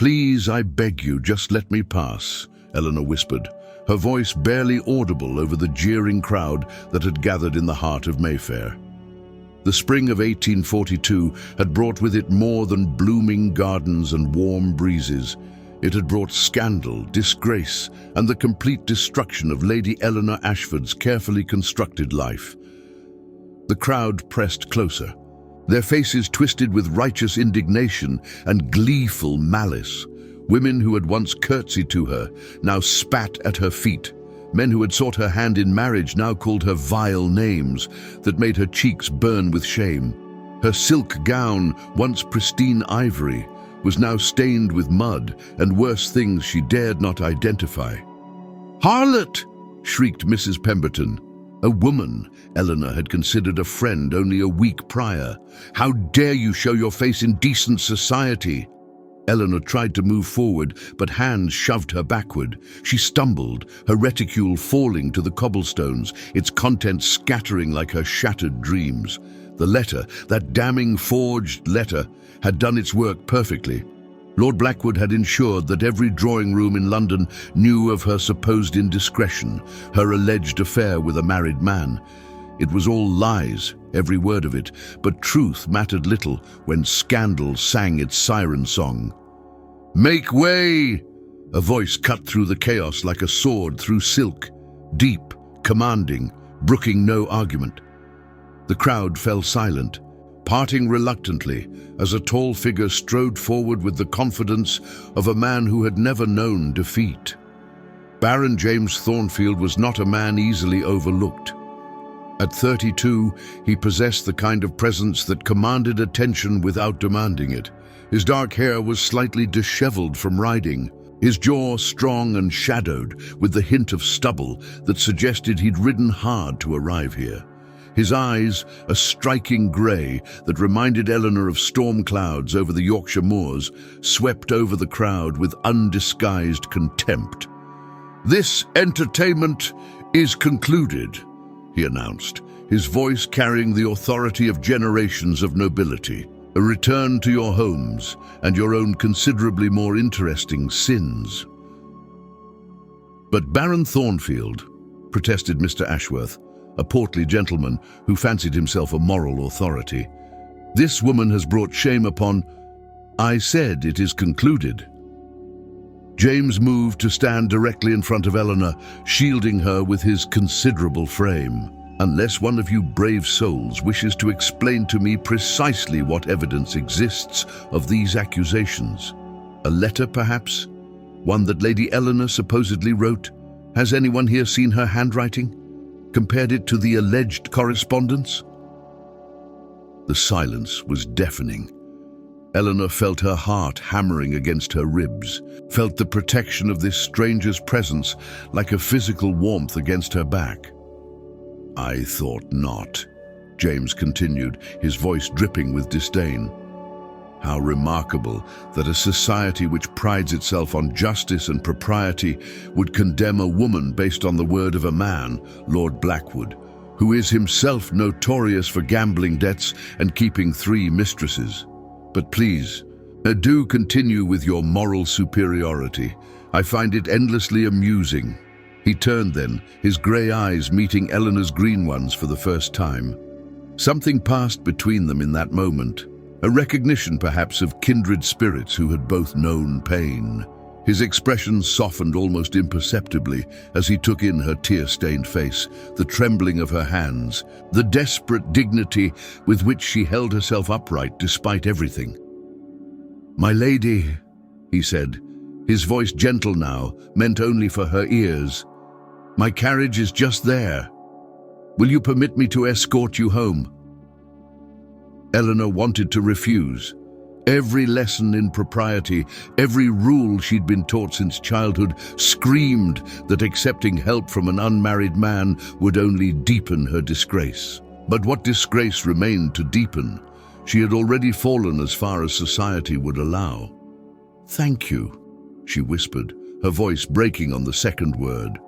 "Please, I beg you, just let me pass," Eleanor whispered, her voice barely audible over the jeering crowd that had gathered in the heart of Mayfair. The spring of 1842 had brought with it more than blooming gardens and warm breezes. It had brought scandal, disgrace, and the complete destruction of Lady Eleanor Ashford's carefully constructed life. The crowd pressed closer, their faces twisted with righteous indignation and gleeful malice. Women who had once curtsied to her now spat at her feet. Men who had sought her hand in marriage now called her vile names that made her cheeks burn with shame. Her silk gown, once pristine ivory, was now stained with mud and worse things she dared not identify. "Harlot!" shrieked Mrs. Pemberton. A woman Eleanor had considered a friend only a week prior. "How dare you show your face in decent society?" Eleanor tried to move forward, but hands shoved her backward. She stumbled, her reticule falling to the cobblestones, its contents scattering like her shattered dreams. The letter, that damning forged letter, had done its work perfectly. Lord Blackwood had ensured that every drawing room in London knew of her supposed indiscretion, her alleged affair with a married man. It was all lies, every word of it, but truth mattered little when scandal sang its siren song. "Make way!" A voice cut through the chaos like a sword through silk, deep, commanding, brooking no argument. The crowd fell silent, parting reluctantly as a tall figure strode forward with the confidence of a man who had never known defeat. Baron James Thornfield was not a man easily overlooked. At 32, he possessed the kind of presence that commanded attention without demanding it. His dark hair was slightly disheveled from riding, his jaw strong and shadowed with the hint of stubble that suggested he'd ridden hard to arrive here. His eyes, a striking grey that reminded Eleanor of storm clouds over the Yorkshire moors, swept over the crowd with undisguised contempt. "This entertainment is concluded," he announced, his voice carrying the authority of generations of nobility. "A return to your homes and your own considerably more interesting sins." "But Baron Thornfield," protested Mr. Ashworth, a portly gentleman who fancied himself a moral authority. "This woman has brought shame upon—" "I said it is concluded." James moved to stand directly in front of Eleanor, shielding her with his considerable frame. "Unless one of you brave souls wishes to explain to me precisely what evidence exists of these accusations. A letter, perhaps? One that Lady Eleanor supposedly wrote? Has anyone here seen her handwriting? Compared it to the alleged correspondence?" The silence was deafening. Eleanor felt her heart hammering against her ribs, felt the protection of this stranger's presence like a physical warmth against her back. "I thought not," James continued, his voice dripping with disdain. "How remarkable that a society which prides itself on justice and propriety would condemn a woman based on the word of a man, Lord Blackwood, who is himself notorious for gambling debts and keeping 3 mistresses. But please, do continue with your moral superiority. I find it endlessly amusing." He turned then, his grey eyes meeting Eleanor's green ones for the first time. Something passed between them in that moment, a recognition perhaps of kindred spirits who had both known pain. His expression softened almost imperceptibly as he took in her tear-stained face, the trembling of her hands, the desperate dignity with which she held herself upright despite everything. "My lady," he said, his voice gentle now, meant only for her ears, "my carriage is just there. Will you permit me to escort you home?" Eleanor wanted to refuse. Every lesson in propriety, every rule she'd been taught since childhood screamed that accepting help from an unmarried man would only deepen her disgrace. But what disgrace remained to deepen? She had already fallen as far as society would allow. "Thank you," she whispered, her voice breaking on the second word.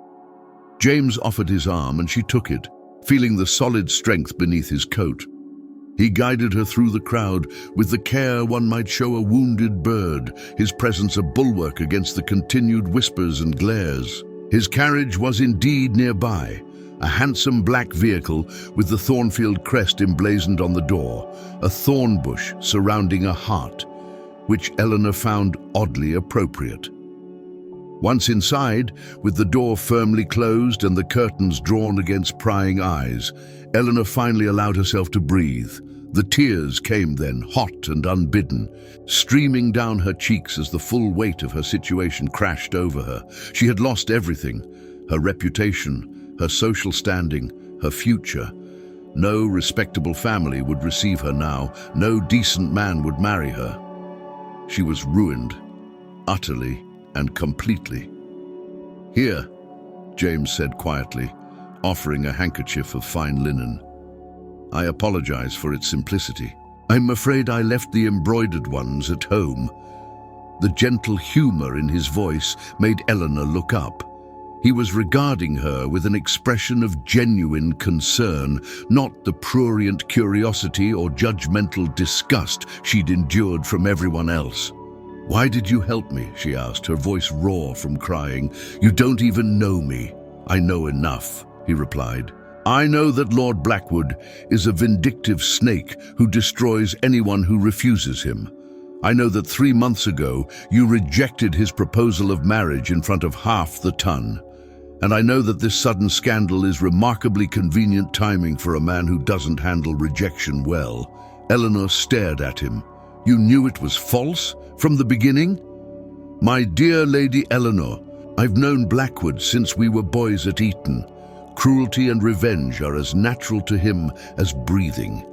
James offered his arm and she took it, feeling the solid strength beneath his coat. He guided her through the crowd with the care one might show a wounded bird, his presence a bulwark against the continued whispers and glares. His carriage was indeed nearby, a handsome black vehicle with the Thornfield crest emblazoned on the door, a thorn bush surrounding a heart, which Eleanor found oddly appropriate. Once inside, with the door firmly closed and the curtains drawn against prying eyes, Eleanor finally allowed herself to breathe. The tears came then, hot and unbidden, streaming down her cheeks as the full weight of her situation crashed over her. She had lost everything: her reputation, her social standing, her future. No respectable family would receive her now. No decent man would marry her. She was ruined, utterly and completely. "Here," James said quietly, offering a handkerchief of fine linen. "I apologize for its simplicity. I'm afraid I left the embroidered ones at home." The gentle humor in his voice made Eleanor look up. He was regarding her with an expression of genuine concern, not the prurient curiosity or judgmental disgust she'd endured from everyone else. "Why did you help me?" she asked, her voice raw from crying. "You don't even know me." "I know enough," he replied. "I know that Lord Blackwood is a vindictive snake who destroys anyone who refuses him. I know that 3 months ago you rejected his proposal of marriage in front of half the ton. And I know that this sudden scandal is remarkably convenient timing for a man who doesn't handle rejection well." Eleanor stared at him. "You knew it was false from the beginning?" "My dear Lady Eleanor, I've known Blackwood since we were boys at Eton. Cruelty and revenge are as natural to him as breathing.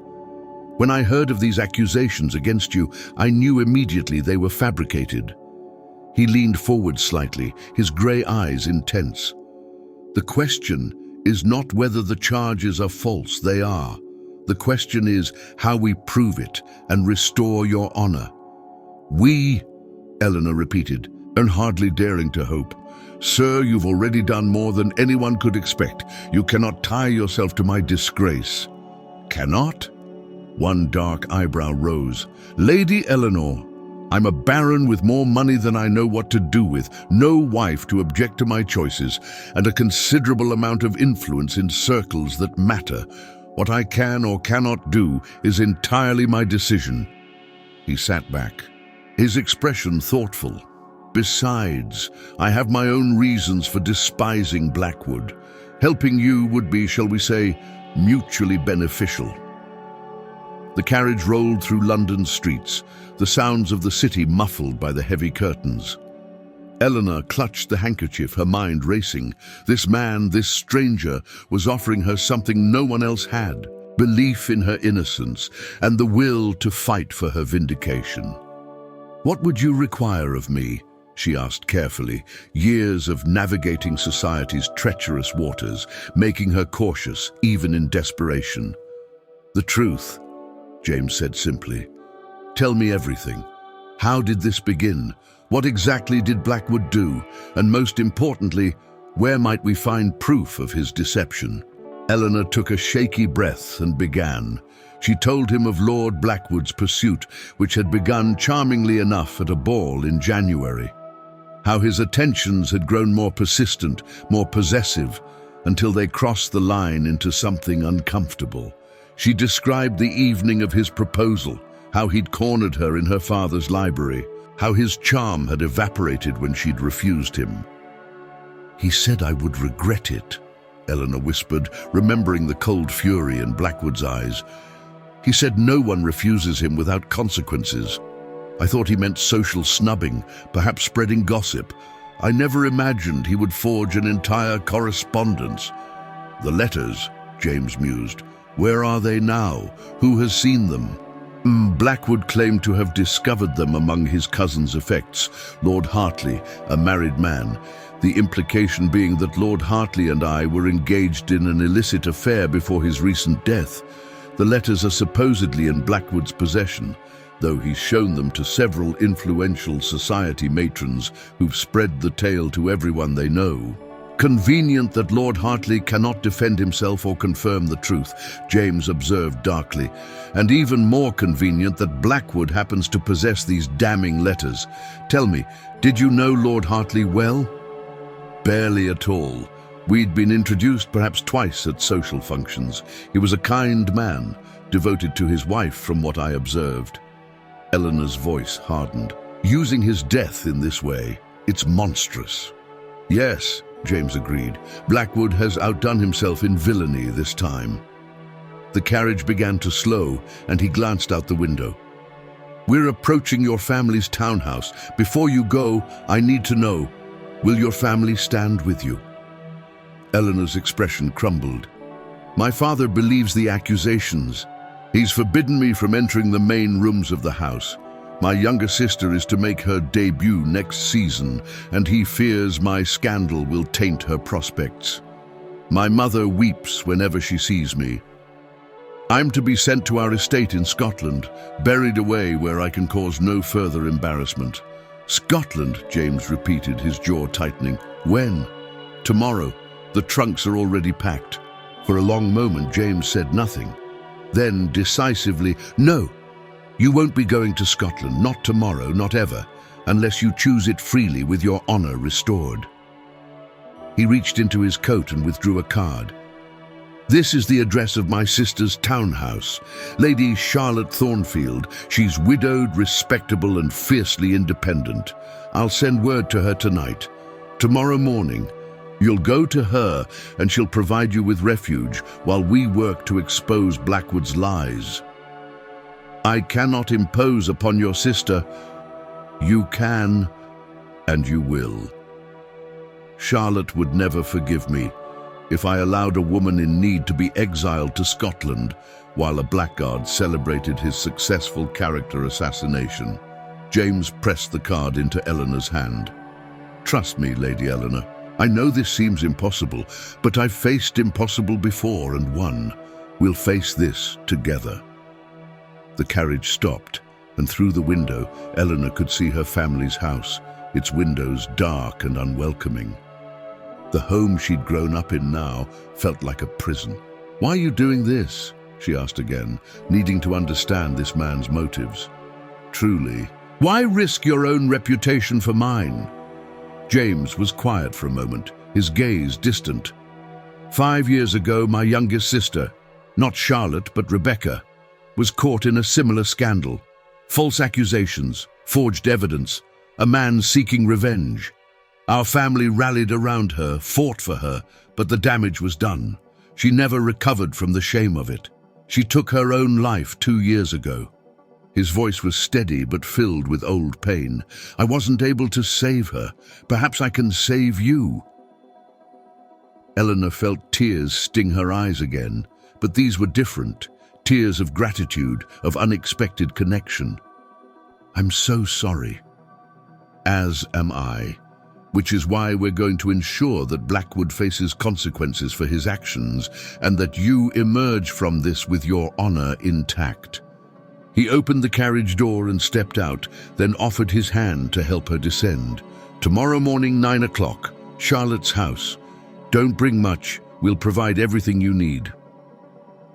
When I heard of these accusations against you, I knew immediately they were fabricated." He leaned forward slightly, his grey eyes intense. "The question is not whether the charges are false, they are. The question is how we prove it and restore your honor." "We," Eleanor repeated, and hardly daring to hope. "Sir, you've already done more than anyone could expect. You cannot tie yourself to my disgrace." "Cannot?" One dark eyebrow rose. "Lady Eleanor, I'm a baron with more money than I know what to do with, no wife to object to my choices, and a considerable amount of influence in circles that matter. What I can or cannot do is entirely my decision." He sat back, his expression thoughtful. "Besides, I have my own reasons for despising Blackwood. Helping you would be, shall we say, mutually beneficial." The carriage rolled through London streets, the sounds of the city muffled by the heavy curtains. Eleanor clutched the handkerchief, her mind racing. This man, this stranger, was offering her something no one else had: belief in her innocence and the will to fight for her vindication. "What would you require of me?" she asked carefully, years of navigating society's treacherous waters, making her cautious even in desperation. "The truth," James said simply. "Tell me everything. How did this begin? What exactly did Blackwood do? And most importantly, where might we find proof of his deception?" Eleanor took a shaky breath and began. She told him of Lord Blackwood's pursuit, which had begun charmingly enough at a ball in January. How his attentions had grown more persistent, more possessive, until they crossed the line into something uncomfortable. She described the evening of his proposal, how he'd cornered her in her father's library, how his charm had evaporated when she'd refused him. "He said I would regret it," Eleanor whispered, remembering the cold fury in Blackwood's eyes. "He said no one refuses him without consequences. I thought he meant social snubbing, perhaps spreading gossip. I never imagined he would forge an entire correspondence." "The letters," James mused. "Where are they now? Who has seen them?" Blackwood claimed to have discovered them among his cousin's effects, Lord Hartley, a married man, the implication being that Lord Hartley and I were engaged in an illicit affair before his recent death. The letters are supposedly in Blackwood's possession, though he's shown them to several influential society matrons who've spread the tale to everyone they know. Convenient that Lord Hartley cannot defend himself or confirm the truth, James observed darkly. And even more convenient that Blackwood happens to possess these damning letters. Tell me, did you know Lord Hartley well? Barely at all. We'd been introduced perhaps twice at social functions. He was a kind man, devoted to his wife from what I observed. Eleanor's voice hardened. Using his death in this way, it's monstrous. Yes, James agreed. Blackwood has outdone himself in villainy this time. The carriage began to slow, and he glanced out the window. We're approaching your family's townhouse. Before you go, I need to know, will your family stand with you? Eleanor's expression crumbled. My father believes the accusations. He's forbidden me from entering the main rooms of the house. My younger sister is to make her debut next season, and he fears my scandal will taint her prospects. My mother weeps whenever she sees me. I'm to be sent to our estate in Scotland, buried away where I can cause no further embarrassment. Scotland, James repeated, his jaw tightening. When? Tomorrow. The trunks are already packed. For a long moment, James said nothing. Then, decisively, no. You won't be going to Scotland, not tomorrow, not ever, unless you choose it freely with your honor restored. He reached into his coat and withdrew a card. This is the address of my sister's townhouse, Lady Charlotte Thornfield. She's widowed, respectable, and fiercely independent. I'll send word to her tonight. Tomorrow morning, you'll go to her and she'll provide you with refuge while we work to expose Blackwood's lies. I cannot impose upon your sister. You can, and you will. Charlotte would never forgive me if I allowed a woman in need to be exiled to Scotland while a blackguard celebrated his successful character assassination. James pressed the card into Eleanor's hand. Trust me, Lady Eleanor. I know this seems impossible, but I've faced impossible before and won. We'll face this together. The carriage stopped, and through the window, Eleanor could see her family's house, its windows dark and unwelcoming. The home she'd grown up in now felt like a prison. Why are you doing this? She asked again, needing to understand this man's motives. Truly, why risk your own reputation for mine? James was quiet for a moment, his gaze distant. 5 years ago, my youngest sister, not Charlotte but Rebecca, was caught in a similar scandal. False accusations, forged evidence, a man seeking revenge. Our family rallied around her, fought for her, but the damage was done. She never recovered from the shame of it. She took her own life 2 years ago. His voice was steady but filled with old pain. I wasn't able to save her. Perhaps I can save you. Eleanor felt tears sting her eyes again, but these were different. Tears of gratitude, of unexpected connection. I'm so sorry. As am I. Which is why we're going to ensure that Blackwood faces consequences for his actions and that you emerge from this with your honor intact. He opened the carriage door and stepped out, then offered his hand to help her descend. Tomorrow morning, 9 o'clock, Charlotte's house. Don't bring much. We'll provide everything you need.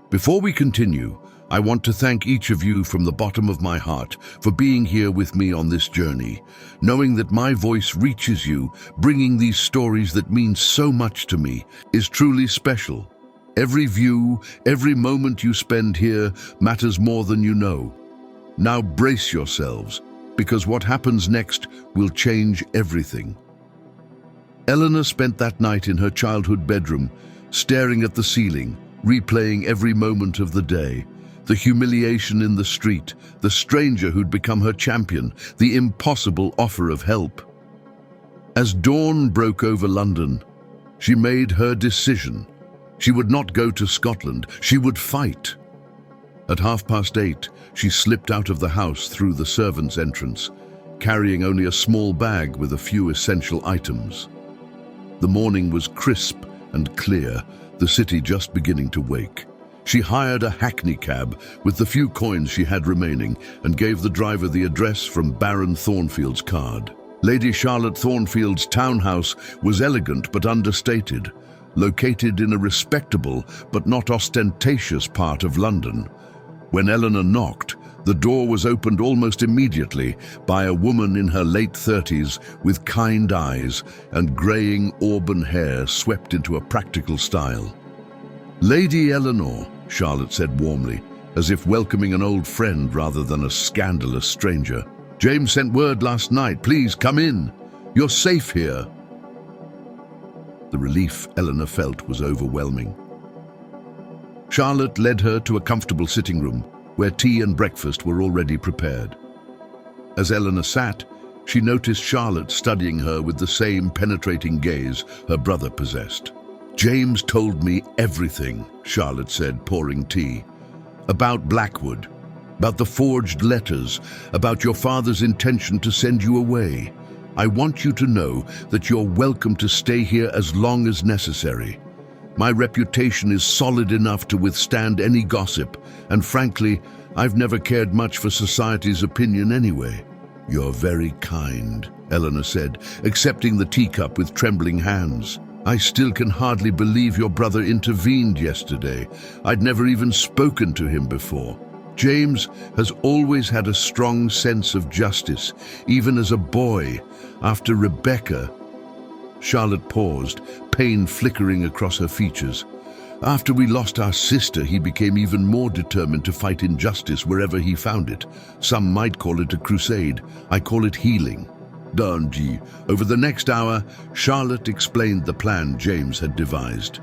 Before we continue, I want to thank each of you from the bottom of my heart for being here with me on this journey, knowing that my voice reaches you, bringing these stories that mean so much to me, is truly special. Every view, every moment you spend here matters more than you know. Now brace yourselves, because what happens next will change everything. Eleanor spent that night in her childhood bedroom, staring at the ceiling, replaying every moment of the day. The humiliation in the street, the stranger who'd become her champion, the impossible offer of help. As dawn broke over London, she made her decision. She would not go to Scotland, she would fight. At 8:30, she slipped out of the house through the servants' entrance, carrying only a small bag with a few essential items. The morning was crisp and clear, the city just beginning to wake. She hired a hackney cab with the few coins she had remaining and gave the driver the address from Baron Thornfield's card. Lady Charlotte Thornfield's townhouse was elegant but understated, located in a respectable but not ostentatious part of London. When Eleanor knocked, the door was opened almost immediately by a woman in her late 30s with kind eyes and greying auburn hair swept into a practical style. "Lady Eleanor," Charlotte said warmly, as if welcoming an old friend rather than a scandalous stranger. "James sent word last night. Please come in. You're safe here." The relief Eleanor felt was overwhelming. Charlotte led her to a comfortable sitting room where tea and breakfast were already prepared. As Eleanor sat, she noticed Charlotte studying her with the same penetrating gaze her brother possessed. "James told me everything," Charlotte said, pouring tea. "About Blackwood, about the forged letters, about your father's intention to send you away. I want you to know that you're welcome to stay here as long as necessary. My reputation is solid enough to withstand any gossip, and frankly, I've never cared much for society's opinion anyway." "You're very kind," Eleanor said, accepting the teacup with trembling hands. "I still can hardly believe your brother intervened yesterday. I'd never even spoken to him before. James has always had a strong sense of justice, even as a boy. After Rebecca—" Charlotte paused, pain flickering across her features. "After we lost our sister, he became even more determined to fight injustice wherever he found it. Some might call it a crusade. I call it healing." Darnji. Over the next hour, Charlotte explained the plan James had devised.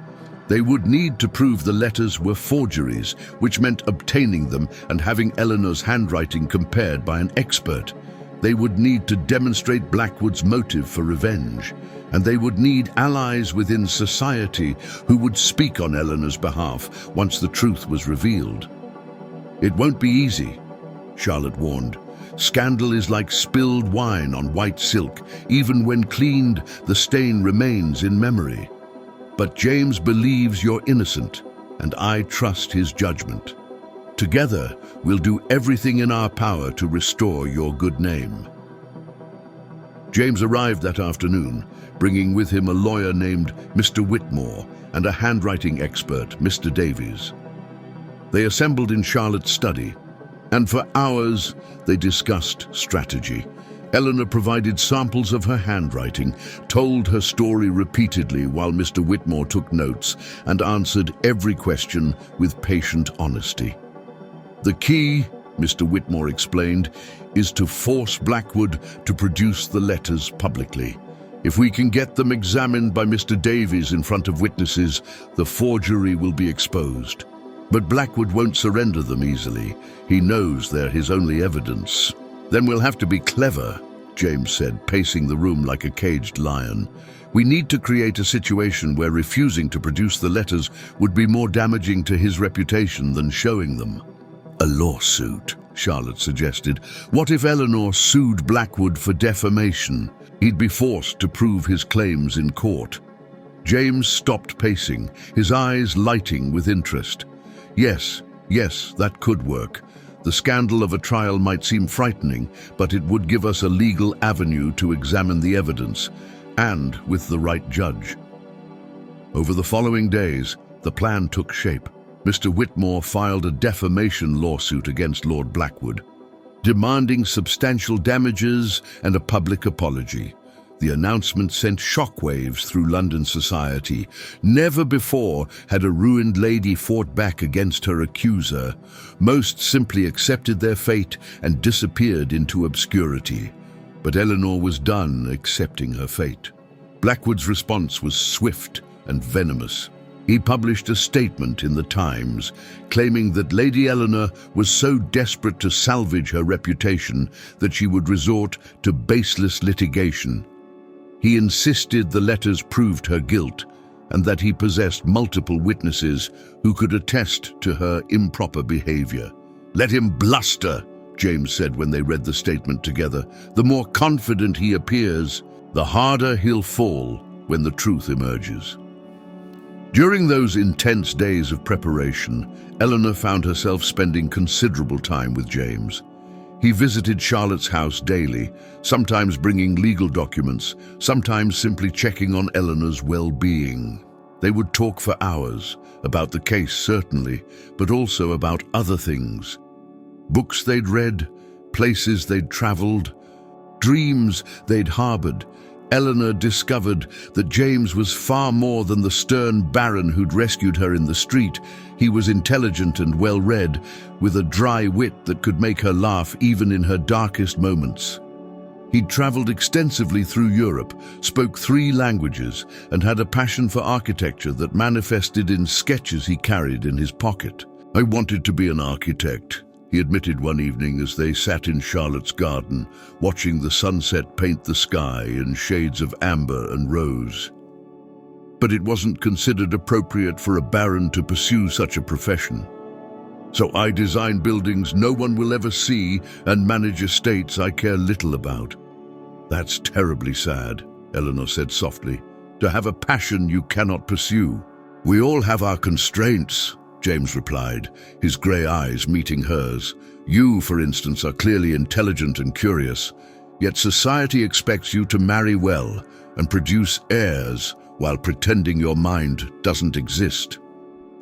They would need to prove the letters were forgeries, which meant obtaining them and having Eleanor's handwriting compared by an expert. They would need to demonstrate Blackwood's motive for revenge, and they would need allies within society who would speak on Eleanor's behalf once the truth was revealed. "It won't be easy," Charlotte warned. "Scandal is like spilled wine on white silk. Even when cleaned, the stain remains in memory. But James believes you're innocent, and I trust his judgment. Together, we'll do everything in our power to restore your good name." James arrived that afternoon, bringing with him a lawyer named Mr. Whitmore and a handwriting expert, Mr. Davies. They assembled in Charlotte's study, and for hours they discussed strategy. Eleanor provided samples of her handwriting, told her story repeatedly while Mr. Whitmore took notes and answered every question with patient honesty. "The key," Mr. Whitmore explained, "is to force Blackwood to produce the letters publicly. If we can get them examined by Mr. Davies in front of witnesses, the forgery will be exposed. But Blackwood won't surrender them easily. He knows they're his only evidence." "Then we'll have to be clever," James said, pacing the room like a caged lion. "We need to create a situation where refusing to produce the letters would be more damaging to his reputation than showing them." "A lawsuit," Charlotte suggested. "What if Eleanor sued Blackwood for defamation? He'd be forced to prove his claims in court." James stopped pacing, his eyes lighting with interest. Yes, that could work. The scandal of a trial might seem frightening, but it would give us a legal avenue to examine the evidence, and with the right judge." Over the following days, the plan took shape. Mr. Whitmore filed a defamation lawsuit against Lord Blackwood, demanding substantial damages and a public apology. The announcement sent shockwaves through London society. Never before had a ruined lady fought back against her accuser. Most simply accepted their fate and disappeared into obscurity. But Eleanor was done accepting her fate. Blackwood's response was swift and venomous. He published a statement in the Times, claiming that Lady Eleanor was so desperate to salvage her reputation that she would resort to baseless litigation. He insisted the letters proved her guilt, and that he possessed multiple witnesses who could attest to her improper behavior. "Let him bluster," James said when they read the statement together. "The more confident he appears, the harder he'll fall when the truth emerges." During those intense days of preparation, Eleanor found herself spending considerable time with James. He visited Charlotte's house daily, sometimes bringing legal documents, sometimes simply checking on Eleanor's well-being. They would talk for hours, about the case certainly, but also about other things. Books they'd read, places they'd traveled, dreams they'd harbored. Eleanor discovered that James was far more than the stern baron who'd rescued her in the street. He was intelligent and well-read, with a dry wit that could make her laugh even in her darkest moments. He'd traveled extensively through Europe, spoke 3 languages, and had a passion for architecture that manifested in sketches he carried in his pocket. "I wanted to be an architect," he admitted one evening as they sat in Charlotte's garden, watching the sunset paint the sky in shades of amber and rose. But it wasn't considered appropriate for a baron to pursue such a profession. "So I design buildings no one will ever see and manage estates I care little about." "That's terribly sad," Eleanor said softly, "to have a passion you cannot pursue." "We all have our constraints," James replied, his grey eyes meeting hers. "You, for instance, are clearly intelligent and curious, yet society expects you to marry well and produce heirs while pretending your mind doesn't exist."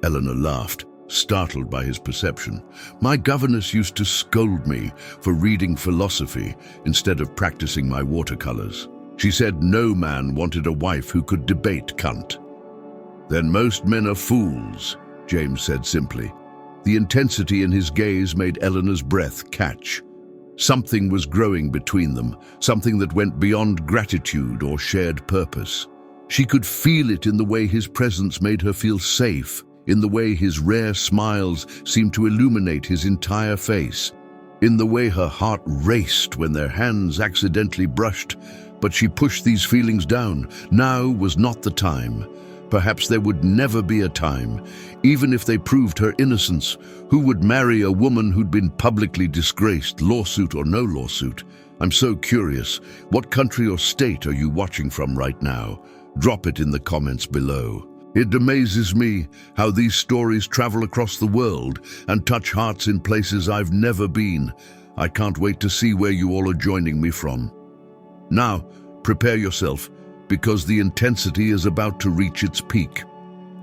Eleanor laughed, startled by his perception. "My governess used to scold me for reading philosophy instead of practicing my watercolors. She said no man wanted a wife who could debate Kant." "Then most men are fools," James said simply. The intensity in his gaze made Eleanor's breath catch. Something was growing between them, something that went beyond gratitude or shared purpose. She could feel it in the way his presence made her feel safe, in the way his rare smiles seemed to illuminate his entire face, in the way her heart raced when their hands accidentally brushed. But she pushed these feelings down. Now was not the time. Perhaps there would never be a time, even if they proved her innocence. Who would marry a woman who'd been publicly disgraced, lawsuit or no lawsuit? "I'm so curious. What country or state are you watching from right now? Drop it in the comments below. It amazes me how these stories travel across the world and touch hearts in places I've never been. I can't wait to see where you all are joining me from. Now, prepare yourself, because the intensity is about to reach its peak.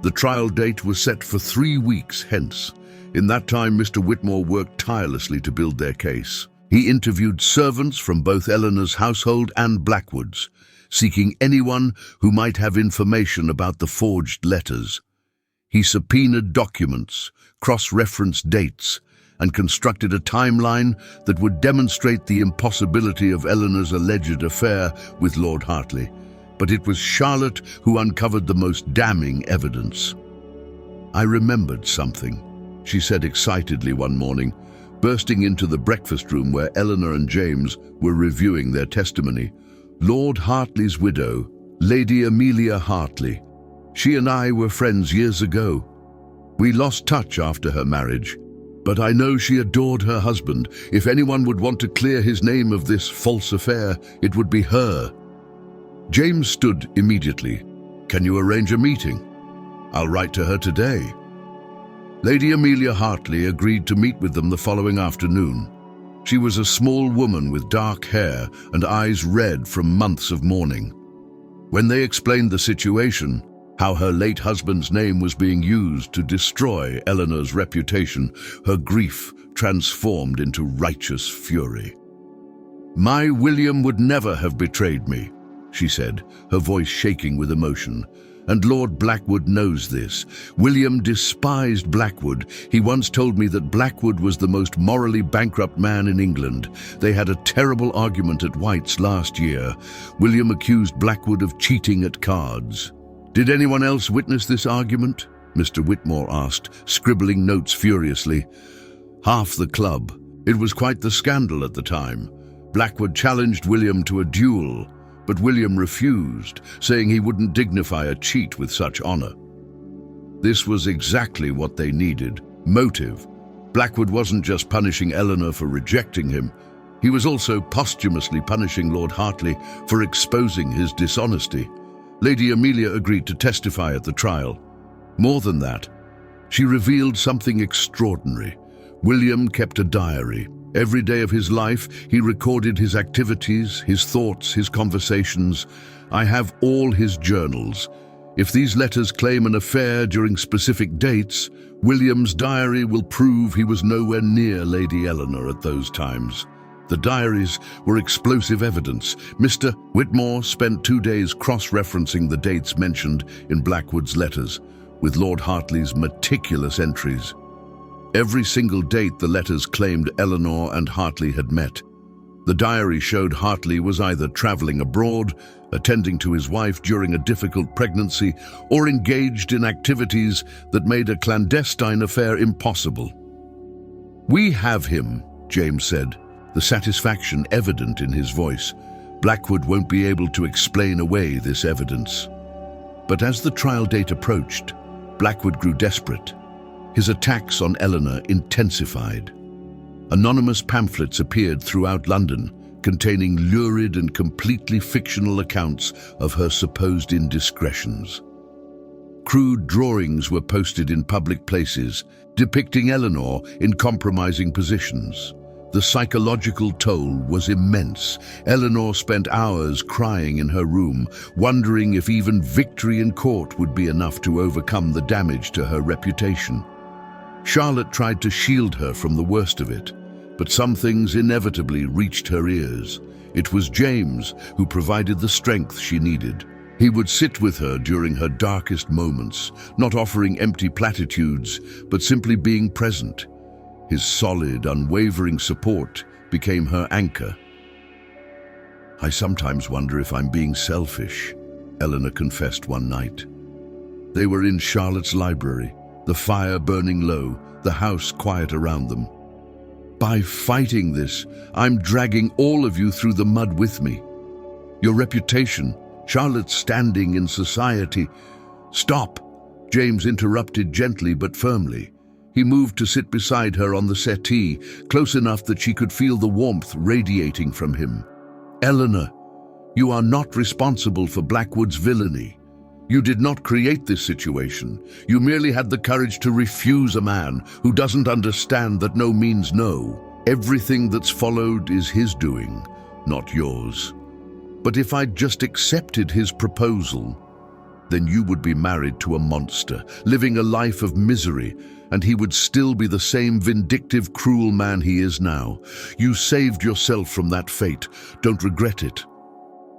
The trial date was set for 3 weeks hence. In that time, Mr. Whitmore worked tirelessly to build their case. He interviewed servants from both Eleanor's household and Blackwood's, seeking anyone who might have information about the forged letters. He subpoenaed documents, cross-referenced dates, and constructed a timeline that would demonstrate the impossibility of Eleanor's alleged affair with Lord Hartley. But it was Charlotte who uncovered the most damning evidence. "I remembered something," she said excitedly one morning, bursting into the breakfast room where Eleanor and James were reviewing their testimony. "Lord Hartley's widow, Lady Amelia Hartley. She and I were friends years ago. We lost touch after her marriage, but I know she adored her husband. If anyone would want to clear his name of this false affair, it would be her." James stood immediately. "Can you arrange a meeting? I'll write to her today." Lady Amelia Hartley agreed to meet with them the following afternoon. She was a small woman with dark hair and eyes red from months of mourning. When they explained the situation, how her late husband's name was being used to destroy Eleanor's reputation, her grief transformed into righteous fury. "My William would never have betrayed me," she said, her voice shaking with emotion. "And Lord Blackwood knows this. William despised Blackwood. He once told me that Blackwood was the most morally bankrupt man in England. They had a terrible argument at White's last year. William accused Blackwood of cheating at cards." "Did anyone else witness this argument?" Mr. Whitmore asked, scribbling notes furiously. "Half the club. It was quite the scandal at the time. Blackwood challenged William to a duel, but William refused, saying he wouldn't dignify a cheat with such honor." This was exactly what they needed: motive. Blackwood wasn't just punishing Eleanor for rejecting him, he was also posthumously punishing Lord Hartley for exposing his dishonesty. Lady Amelia agreed to testify at the trial. More than that, she revealed something extraordinary. William kept a diary, Every day of his life, he recorded his activities, his thoughts, his conversations. I have all his journals. If these letters claim an affair during specific dates, William's diary will prove he was nowhere near Lady Eleanor at those times. The diaries were explosive evidence. Mr. Whitmore spent 2 days cross-referencing the dates mentioned in Blackwood's letters, with Lord Hartley's meticulous entries. Every single date the letters claimed Eleanor and Hartley had met. The diary showed Hartley was either traveling abroad, attending to his wife during a difficult pregnancy, or engaged in activities that made a clandestine affair impossible. "We have him," James said, the satisfaction evident in his voice. Blackwood won't be able to explain away this evidence. But as the trial date approached, Blackwood grew desperate. His attacks on Eleanor intensified. Anonymous pamphlets appeared throughout London, containing lurid and completely fictional accounts of her supposed indiscretions. Crude drawings were posted in public places, depicting Eleanor in compromising positions. The psychological toll was immense. Eleanor spent hours crying in her room, wondering if even victory in court would be enough to overcome the damage to her reputation. Charlotte tried to shield her from the worst of it, but some things inevitably reached her ears. It was James who provided the strength she needed. He would sit with her during her darkest moments, not offering empty platitudes, but simply being present. His solid, unwavering support became her anchor. "I sometimes wonder if I'm being selfish," Eleanor confessed one night. They were in Charlotte's library, the fire burning low, the house quiet around them. "By fighting this, I'm dragging all of you through the mud with me. Your reputation, Charlotte's standing in society—" "Stop!" James interrupted gently but firmly. He moved to sit beside her on the settee, close enough that she could feel the warmth radiating from him. "Eleanor, you are not responsible for Blackwood's villainy. You did not create this situation. You merely had the courage to refuse a man who doesn't understand that no means no. Everything that's followed is his doing, not yours. But if I'd just accepted his proposal, then you would be married to a monster, living a life of misery, and he would still be the same vindictive, cruel man he is now. You saved yourself from that fate. Don't regret it."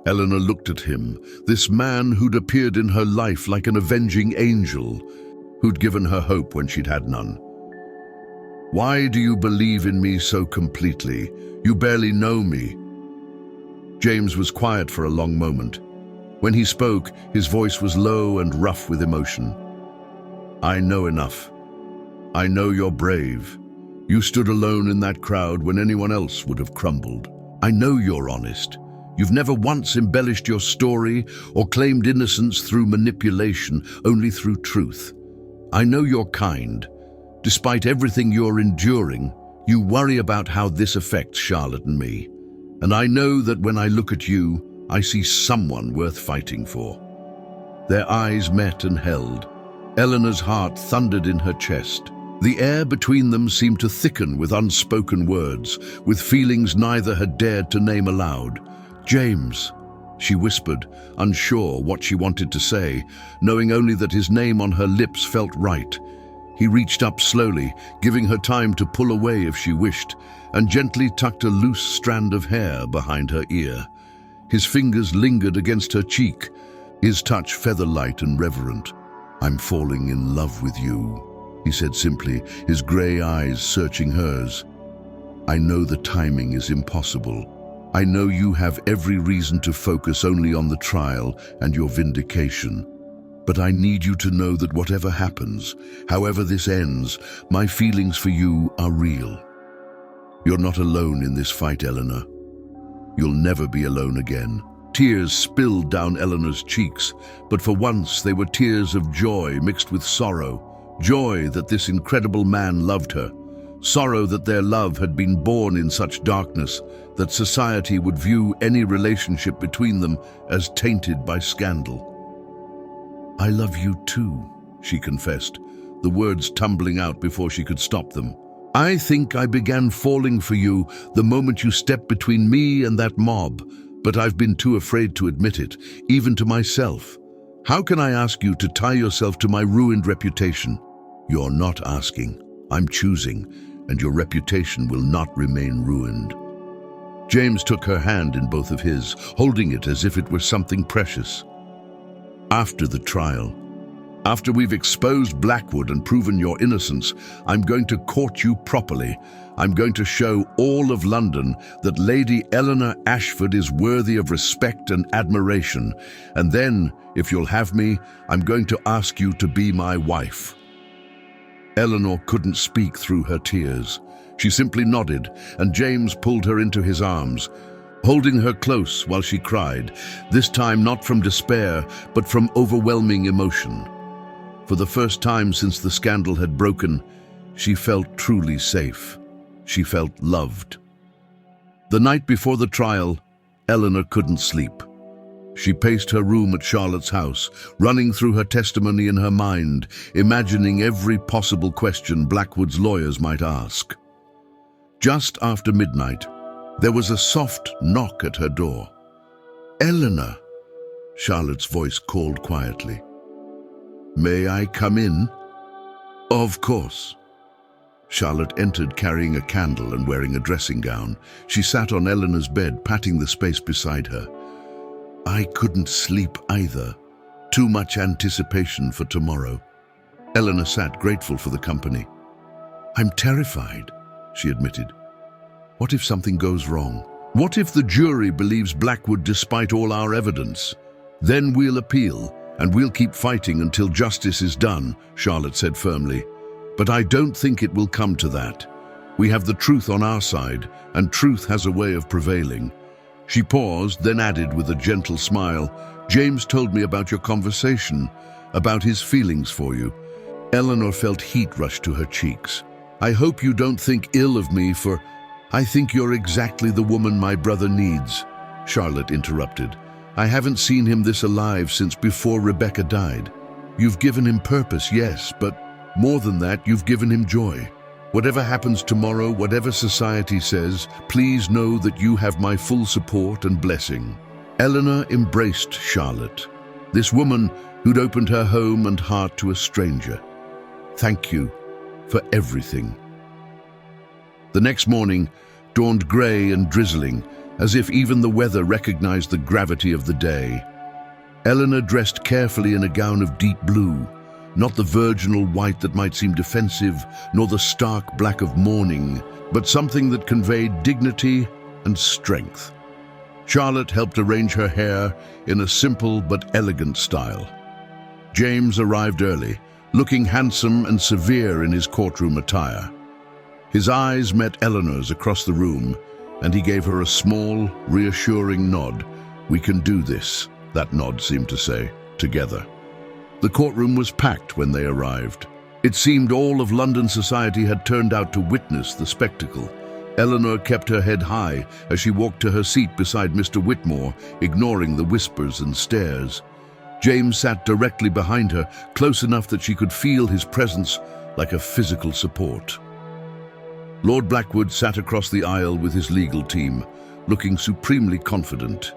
Eleanor looked at him, this man who'd appeared in her life like an avenging angel, who'd given her hope when she'd had none. "Why do you believe in me so completely? You barely know me." James was quiet for a long moment. When he spoke, his voice was low and rough with emotion. "I know enough. I know you're brave. You stood alone in that crowd when anyone else would have crumbled. I know you're honest. You've never once embellished your story or claimed innocence through manipulation, only through truth. I know you're kind. Despite everything you're enduring, you worry about how this affects Charlotte and me. And I know that when I look at you, I see someone worth fighting for." Their eyes met and held. Eleanor's heart thundered in her chest. The air between them seemed to thicken with unspoken words, with feelings neither had dared to name aloud. "James," she whispered, unsure what she wanted to say, knowing only that his name on her lips felt right. He reached up slowly, giving her time to pull away if she wished, and gently tucked a loose strand of hair behind her ear. His fingers lingered against her cheek, his touch feather-light and reverent. "I'm falling in love with you," he said simply, his grey eyes searching hers. "I know the timing is impossible. I know you have every reason to focus only on the trial and your vindication. But I need you to know that whatever happens, however this ends, my feelings for you are real. You're not alone in this fight, Eleanor. You'll never be alone again." Tears spilled down Eleanor's cheeks, but for once they were tears of joy mixed with sorrow. Joy that this incredible man loved her. Sorrow that their love had been born in such darkness that society would view any relationship between them as tainted by scandal. "I love you too," she confessed, the words tumbling out before she could stop them. I think I began falling for you the moment you stepped between me and that mob, but I've been too afraid to admit it, even to myself. How can I ask you to tie yourself to my ruined reputation? You're not asking. I'm choosing, and your reputation will not remain ruined. James took her hand in both of his, holding it as if it were something precious. After the trial, after we've exposed Blackwood and proven your innocence, I'm going to court you properly. I'm going to show all of London that Lady Eleanor Ashford is worthy of respect and admiration. And then, if you'll have me, I'm going to ask you to be my wife. Eleanor couldn't speak through her tears. She simply nodded, and James pulled her into his arms, holding her close while she cried, this time not from despair, but from overwhelming emotion. For the first time since the scandal had broken, she felt truly safe. She felt loved. The night before the trial, Eleanor couldn't sleep. She paced her room at Charlotte's house, running through her testimony in her mind, imagining every possible question Blackwood's lawyers might ask. Just after midnight, there was a soft knock at her door. "Eleanor," Charlotte's voice called quietly. "May I come in?" "Of course." Charlotte entered carrying a candle and wearing a dressing gown. She sat on Eleanor's bed, patting the space beside her. "I couldn't sleep either. Too much anticipation for tomorrow." Eleanor sat, grateful for the company. "I'm terrified," she admitted. "What if something goes wrong? What if the jury believes Blackwood despite all our evidence? Then we'll appeal, and we'll keep fighting until justice is done," Charlotte said firmly. "But I don't think it will come to that. We have the truth on our side, and truth has a way of prevailing." She paused, then added with a gentle smile, "James told me about your conversation, about his feelings for you." Eleanor felt heat rush to her cheeks. "I hope you don't think ill of me for—" "I think you're exactly the woman my brother needs," Charlotte interrupted. "I haven't seen him this alive since before Rebecca died. You've given him purpose, yes, but more than that, you've given him joy. Whatever happens tomorrow, whatever society says, please know that you have my full support and blessing." Eleanor embraced Charlotte, this woman who'd opened her home and heart to a stranger. "Thank you for everything." The next morning dawned grey and drizzling, as if even the weather recognized the gravity of the day. Eleanor dressed carefully in a gown of deep blue, not the virginal white that might seem defensive, nor the stark black of mourning, but something that conveyed dignity and strength. Charlotte helped arrange her hair in a simple but elegant style. James arrived early, looking handsome and severe in his courtroom attire. His eyes met Eleanor's across the room, and he gave her a small, reassuring nod. "We can do this," that nod seemed to say, "together." The courtroom was packed when they arrived. It seemed all of London society had turned out to witness the spectacle. Eleanor kept her head high as she walked to her seat beside Mr. Whitmore, ignoring the whispers and stares. James sat directly behind her, close enough that she could feel his presence like a physical support. Lord Blackwood sat across the aisle with his legal team, looking supremely confident.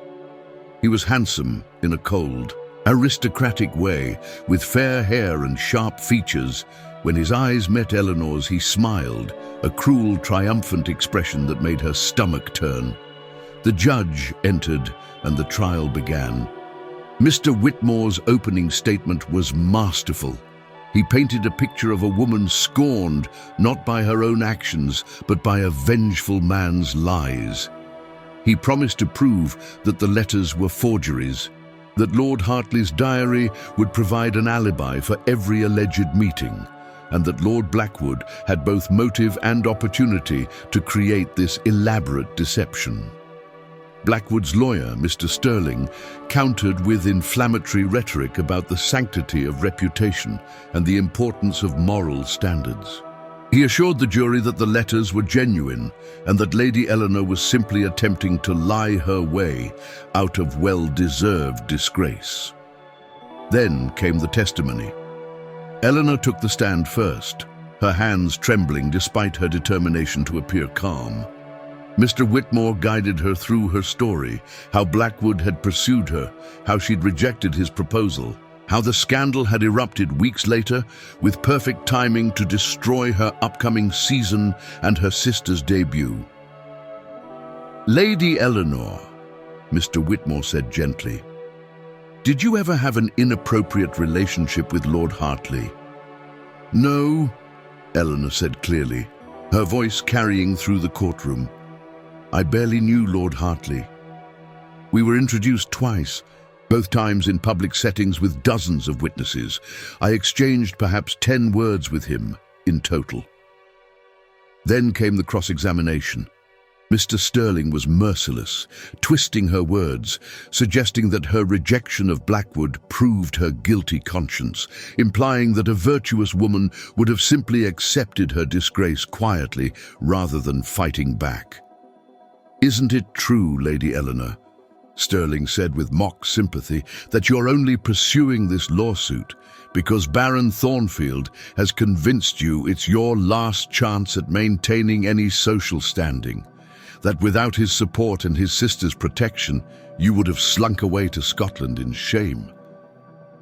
He was handsome in a cold, aristocratic way, with fair hair and sharp features. When his eyes met Eleanor's, he smiled, a cruel, triumphant expression that made her stomach turn. The judge entered, and the trial began. Mr. Whitmore's opening statement was masterful. He painted a picture of a woman scorned, not by her own actions, but by a vengeful man's lies. He promised to prove that the letters were forgeries, that Lord Hartley's diary would provide an alibi for every alleged meeting, and that Lord Blackwood had both motive and opportunity to create this elaborate deception. Blackwood's lawyer, Mr. Sterling, countered with inflammatory rhetoric about the sanctity of reputation and the importance of moral standards. He assured the jury that the letters were genuine and that Lady Eleanor was simply attempting to lie her way out of well-deserved disgrace. Then came the testimony. Eleanor took the stand first. her hands trembling despite her determination to appear calm. Mr. Whitmore guided her through her story, how Blackwood had pursued her, how she'd rejected his proposal, how the scandal had erupted weeks later with perfect timing to destroy her upcoming season and her sister's debut. "Lady Eleanor," Mr. Whitmore said gently, "did you ever have an inappropriate relationship with Lord Hartley?" "No," Eleanor said clearly, her voice carrying through the courtroom. "I barely knew Lord Hartley. We were introduced twice, both times in public settings with dozens of witnesses. I exchanged perhaps 10 words with him in total." Then came the cross-examination. Mr. Sterling was merciless, twisting her words, suggesting that her rejection of Blackwood proved her guilty conscience, implying that a virtuous woman would have simply accepted her disgrace quietly rather than fighting back. "Isn't it true, Lady Eleanor," Sterling said with mock sympathy, "that you're only pursuing this lawsuit because Baron Thornfield has convinced you it's your last chance at maintaining any social standing? That without his support and his sister's protection, you would have slunk away to Scotland in shame?"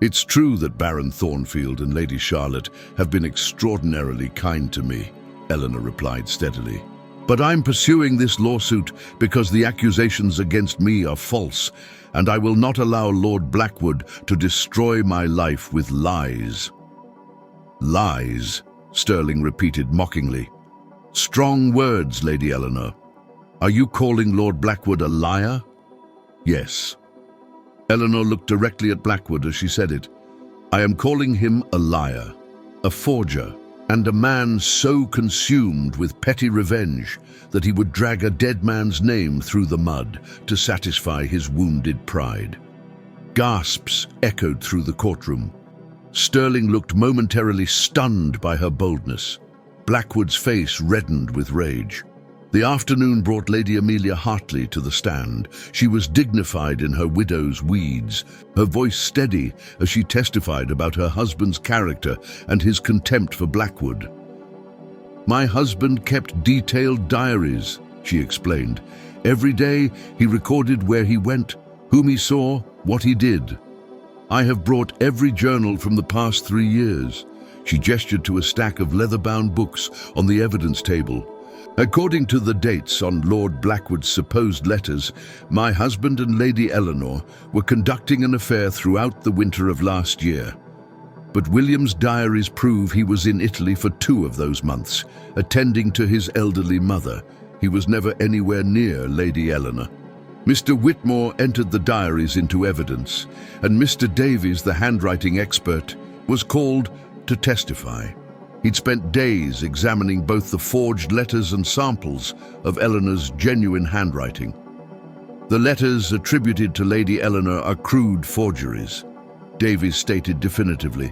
"It's true that Baron Thornfield and Lady Charlotte have been extraordinarily kind to me," Eleanor replied steadily. "But I'm pursuing this lawsuit because the accusations against me are false, and I will not allow Lord Blackwood to destroy my life with lies." "Lies," Sterling repeated mockingly. "Strong words, Lady Eleanor. Are you calling Lord Blackwood a liar?" "Yes." Eleanor looked directly at Blackwood as she said it. "I am calling him a liar, a forger, and a man so consumed with petty revenge that he would drag a dead man's name through the mud to satisfy his wounded pride." Gasps echoed through the courtroom. Sterling looked momentarily stunned by her boldness. Blackwood's face reddened with rage. The afternoon brought Lady Amelia Hartley to the stand. She was dignified in her widow's weeds, her voice steady as she testified about her husband's character and his contempt for Blackwood. "My husband kept detailed diaries," she explained. "Every day he recorded where he went, whom he saw, what he did. I have brought every journal from the past 3 years." She gestured to a stack of leather-bound books on the evidence table. "According to the dates on Lord Blackwood's supposed letters, my husband and Lady Eleanor were conducting an affair throughout the winter of last year. But William's diaries prove he was in Italy for 2 of those months, attending to his elderly mother. He was never anywhere near Lady Eleanor." Mr. Whitmore entered the diaries into evidence, and Mr. Davies, the handwriting expert, was called to testify. He'd spent days examining both the forged letters and samples of Eleanor's genuine handwriting. "The letters attributed to Lady Eleanor are crude forgeries," Davies stated definitively.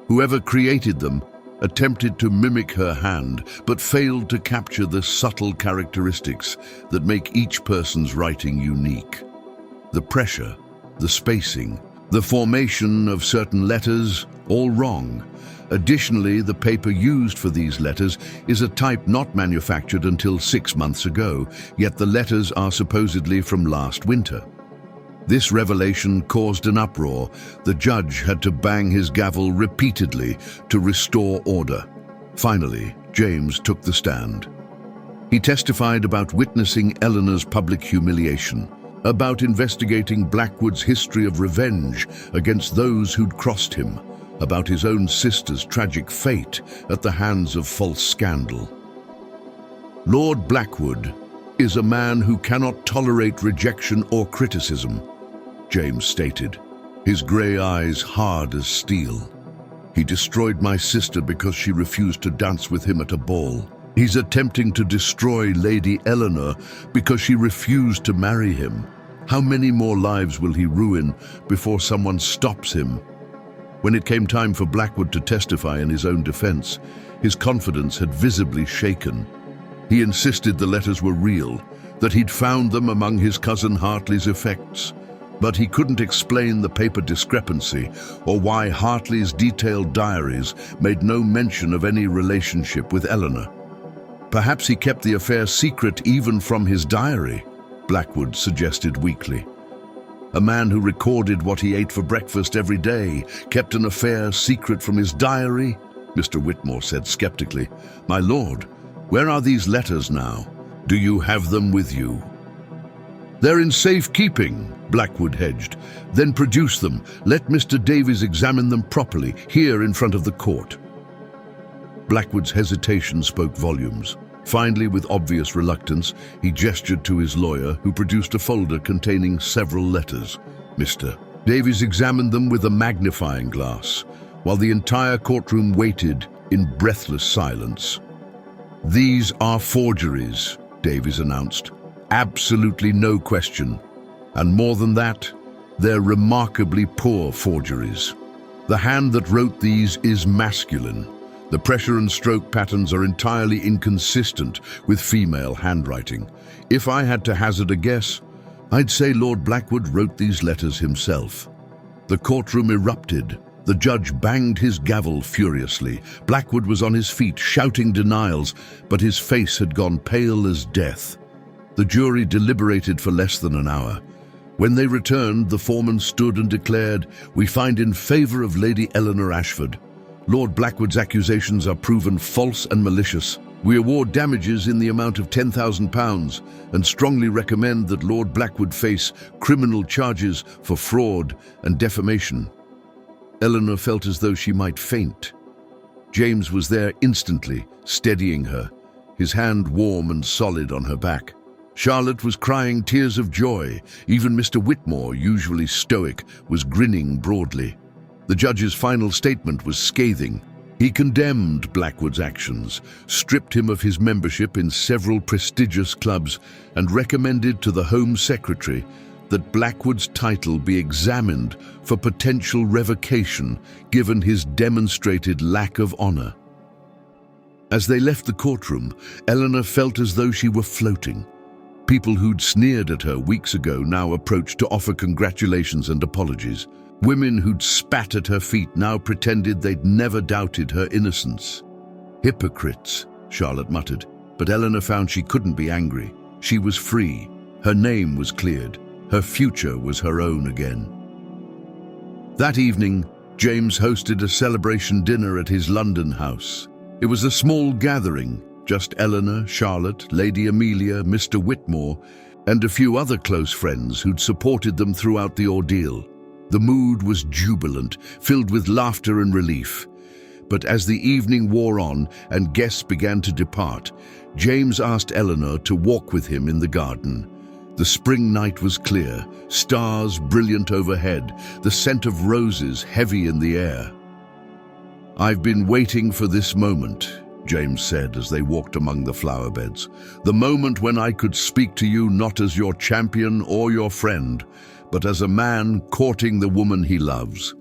"Whoever created them attempted to mimic her hand, but failed to capture the subtle characteristics that make each person's writing unique. The pressure, the spacing, the formation of certain letters, all wrong. Additionally, the paper used for these letters is a type not manufactured until 6 months ago, yet the letters are supposedly from last winter." This revelation caused an uproar. The judge had to bang his gavel repeatedly to restore order. Finally, James took the stand. He testified about witnessing Eleanor's public humiliation, about investigating Blackwood's history of revenge against those who'd crossed him, about his own sister's tragic fate at the hands of false scandal. "Lord Blackwood is a man who cannot tolerate rejection or criticism," James stated, his grey eyes hard as steel. "He destroyed my sister because she refused to dance with him at a ball. He's attempting to destroy Lady Eleanor because she refused to marry him. How many more lives will he ruin before someone stops him?" When it came time for Blackwood to testify in his own defense, his confidence had visibly shaken. He insisted the letters were real, that he'd found them among his cousin Hartley's effects. But he couldn't explain the paper discrepancy or why Hartley's detailed diaries made no mention of any relationship with Eleanor. Perhaps he kept the affair secret even from his diary, Blackwood suggested weakly. A man who recorded what he ate for breakfast every day kept an affair secret from his diary? Mr. Whitmore said skeptically. My lord, where are these letters now? Do you have them with you? They're in safekeeping, Blackwood hedged. Then produce them. Let Mr. Davies examine them properly, here in front of the court. Blackwood's hesitation spoke volumes. Finally, with obvious reluctance, he gestured to his lawyer, who produced a folder containing several letters. Mr. Davies examined them with a magnifying glass, while the entire courtroom waited in breathless silence. These are forgeries, Davies announced. Absolutely no question. And more than that, they're remarkably poor forgeries. The hand that wrote these is masculine. The pressure and stroke patterns are entirely inconsistent with female handwriting. If I had to hazard a guess, I'd say Lord Blackwood wrote these letters himself. The courtroom erupted. The judge banged his gavel furiously. Blackwood was on his feet, shouting denials, but his face had gone pale as death. The jury deliberated for less than an hour. When they returned, the foreman stood and declared, "We find in favor of Lady Eleanor Ashford. Lord Blackwood's accusations are proven false and malicious. We award damages in the amount of £10,000 and strongly recommend that Lord Blackwood face criminal charges for fraud and defamation." Eleanor felt as though she might faint. James was there instantly, steadying her, his hand warm and solid on her back. Charlotte was crying tears of joy. Even Mr. Whitmore, usually stoic, was grinning broadly. The judge's final statement was scathing. He condemned Blackwood's actions, stripped him of his membership in several prestigious clubs, and recommended to the Home Secretary that Blackwood's title be examined for potential revocation given his demonstrated lack of honor. As they left the courtroom, Eleanor felt as though she were floating. People who'd sneered at her weeks ago now approached to offer congratulations and apologies. Women who'd spat at her feet now pretended they'd never doubted her innocence. Hypocrites, Charlotte muttered, but Eleanor found she couldn't be angry. She was free. Her name was cleared. Her future was her own again. That evening, James hosted a celebration dinner at his London house. It was a small gathering, just Eleanor, Charlotte, Lady Amelia, Mr. Whitmore, and a few other close friends who'd supported them throughout the ordeal. The mood was jubilant, filled with laughter and relief. But as the evening wore on and guests began to depart, James asked Eleanor to walk with him in the garden. The spring night was clear, stars brilliant overhead, the scent of roses heavy in the air. "I've been waiting for this moment," James said as they walked among the flower beds. "The moment when I could speak to you not as your champion or your friend, but as a man courting the woman he loves."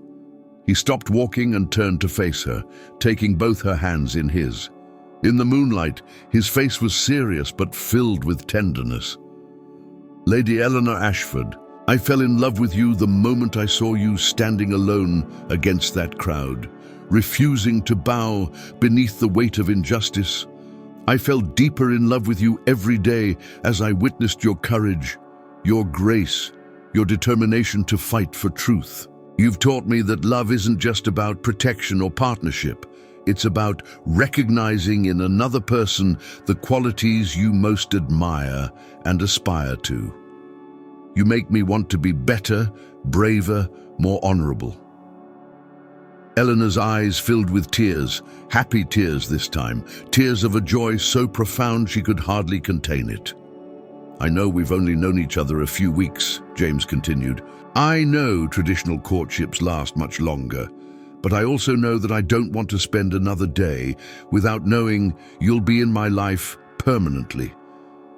He stopped walking and turned to face her, taking both her hands in his. In the moonlight, his face was serious but filled with tenderness. "Lady Eleanor Ashford, I fell in love with you the moment I saw you standing alone against that crowd, refusing to bow beneath the weight of injustice. I fell deeper in love with you every day as I witnessed your courage, your grace, your determination to fight for truth. You've taught me that love isn't just about protection or partnership. It's about recognizing in another person the qualities you most admire and aspire to. You make me want to be better, braver, more honorable." Eleanor's eyes filled with tears, happy tears this time, tears of a joy so profound she could hardly contain it. "I know we've only known each other a few weeks," James continued. "I know traditional courtships last much longer, but I also know that I don't want to spend another day without knowing you'll be in my life permanently.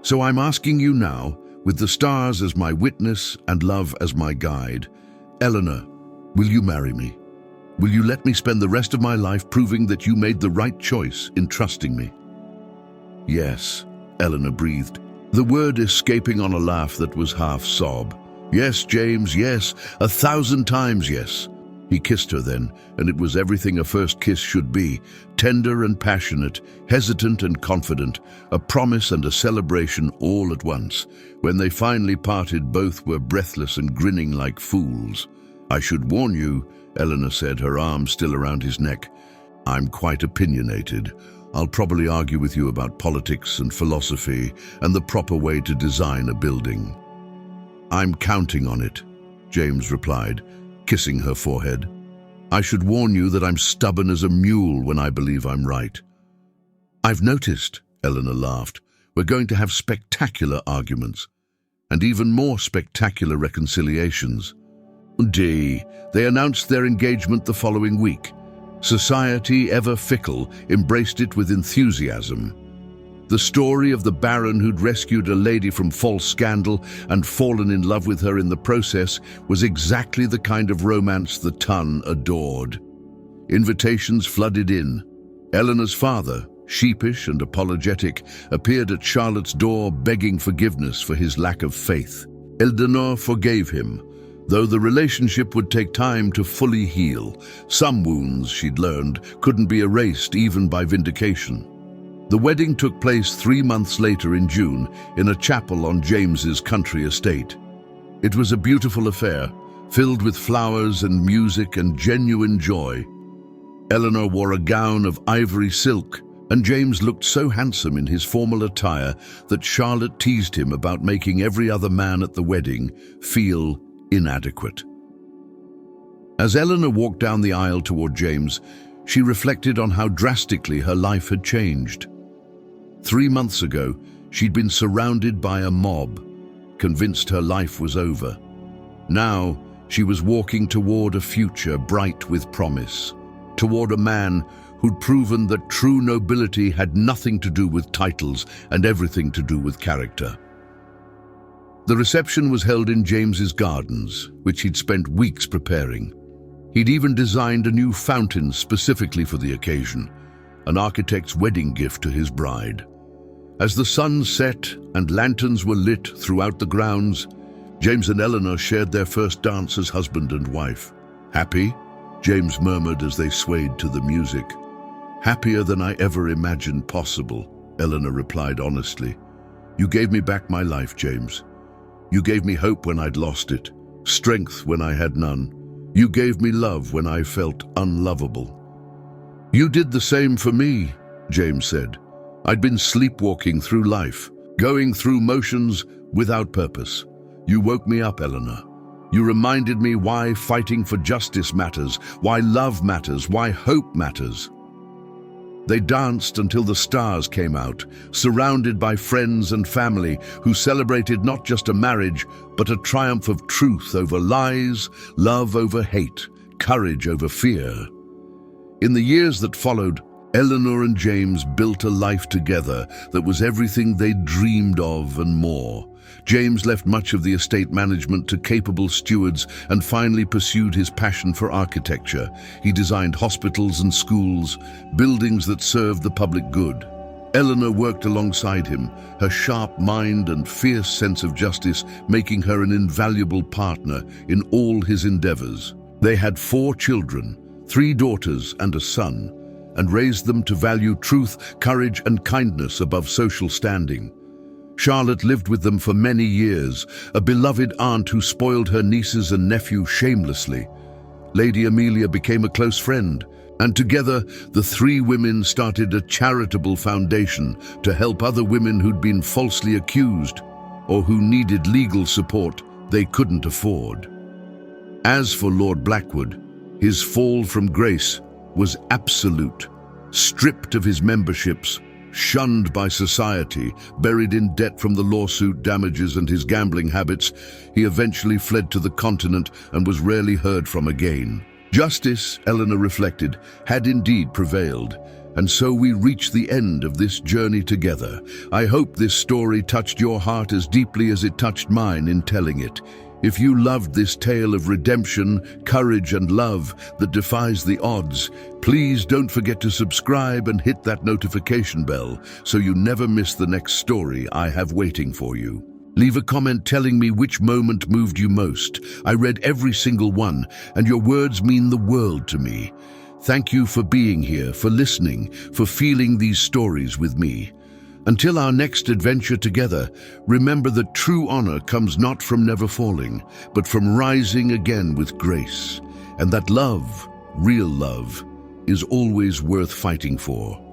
So I'm asking you now, with the stars as my witness and love as my guide, Eleanor, will you marry me? Will you let me spend the rest of my life proving that you made the right choice in trusting me?" "Yes," Eleanor breathed, the word escaping on a laugh that was half sob. Yes, James, yes, 1,000 times yes. He kissed her then, and it was everything a first kiss should be, tender and passionate, hesitant and confident, a promise and a celebration all at once. When they finally parted, both were breathless and grinning like fools. "I should warn you," Eleanor said, her arm still around his neck. "I'm quite opinionated. I'll probably argue with you about politics and philosophy and the proper way to design a building." "I'm counting on it," James replied, kissing her forehead. "I should warn you that I'm stubborn as a mule when I believe I'm right." "I've noticed," Eleanor laughed. "We're going to have spectacular arguments, and even more spectacular reconciliations." They announced their engagement the following week. Society, ever fickle, embraced it with enthusiasm. The story of the Baron who'd rescued a lady from false scandal and fallen in love with her in the process was exactly the kind of romance the ton adored. Invitations flooded in. Eleanor's father, sheepish and apologetic, appeared at Charlotte's door begging forgiveness for his lack of faith. Eleanor forgave him, though the relationship would take time to fully heal. Some wounds, she'd learned, couldn't be erased even by vindication. The wedding took place 3 months later in June in a chapel on James's country estate. It was a beautiful affair, filled with flowers and music and genuine joy. Eleanor wore a gown of ivory silk, and James looked so handsome in his formal attire that Charlotte teased him about making every other man at the wedding feel inadequate. As Eleanor walked down the aisle toward James, she reflected on how drastically her life had changed. 3 months ago, she'd been surrounded by a mob, convinced her life was over. Now, she was walking toward a future bright with promise, toward a man who'd proven that true nobility had nothing to do with titles and everything to do with character. The reception was held in James's gardens, which he'd spent weeks preparing. He'd even designed a new fountain specifically for the occasion, an architect's wedding gift to his bride. As the sun set and lanterns were lit throughout the grounds, James and Eleanor shared their first dance as husband and wife. "Happy?" James murmured as they swayed to the music. "Happier than I ever imagined possible," Eleanor replied honestly. "You gave me back my life, James. You gave me hope when I'd lost it, strength when I had none. You gave me love when I felt unlovable." "You did the same for me," James said. "I'd been sleepwalking through life, going through motions without purpose. You woke me up, Eleanor. You reminded me why fighting for justice matters, why love matters, why hope matters." They danced until the stars came out, surrounded by friends and family who celebrated not just a marriage, but a triumph of truth over lies, love over hate, courage over fear. In the years that followed, Eleanor and James built a life together that was everything they dreamed of and more. James left much of the estate management to capable stewards and finally pursued his passion for architecture. He designed hospitals and schools, buildings that served the public good. Eleanor worked alongside him, her sharp mind and fierce sense of justice making her an invaluable partner in all his endeavors. They had 4 children, 3 daughters and a son, and raised them to value truth, courage, and kindness above social standing. Charlotte lived with them for many years, a beloved aunt who spoiled her nieces and nephew shamelessly. Lady Amelia became a close friend, and together the 3 women started a charitable foundation to help other women who'd been falsely accused or who needed legal support they couldn't afford. As for Lord Blackwood, his fall from grace was absolute. Stripped of his memberships, shunned by society, buried in debt from the lawsuit damages and his gambling habits, he eventually fled to the continent and was rarely heard from again. Justice, Eleanor reflected, had indeed prevailed, and so we reach the end of this journey together. I hope this story touched your heart as deeply as it touched mine in telling it. If you loved this tale of redemption, courage, and love that defies the odds, please don't forget to subscribe and hit that notification bell so you never miss the next story I have waiting for you. Leave a comment telling me which moment moved you most. I read every single one, and your words mean the world to me. Thank you for being here, for listening, for feeling these stories with me. Until our next adventure together, remember that true honor comes not from never falling, but from rising again with grace, and that love, real love, is always worth fighting for.